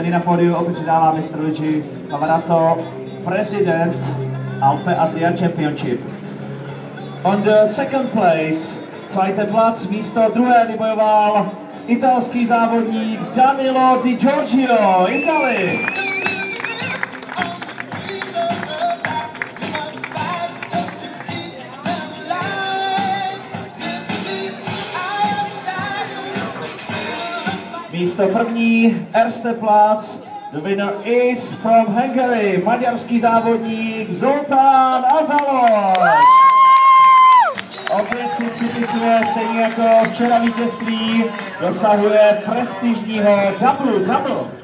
nyní na pódiu opět předává mistr Luigi Pavarato, president Alpe Adria Championship. On the second place, zweiter Platz, místo druhé vybojoval italský závodník Danilo Di Giorgio, Italy. Místo první, erste Platz, the winner is from Hungary, maďarský závodník Zoltán Azalos. Opět si připisuje stejně jako včera vítězství, dosahuje prestižního double-double.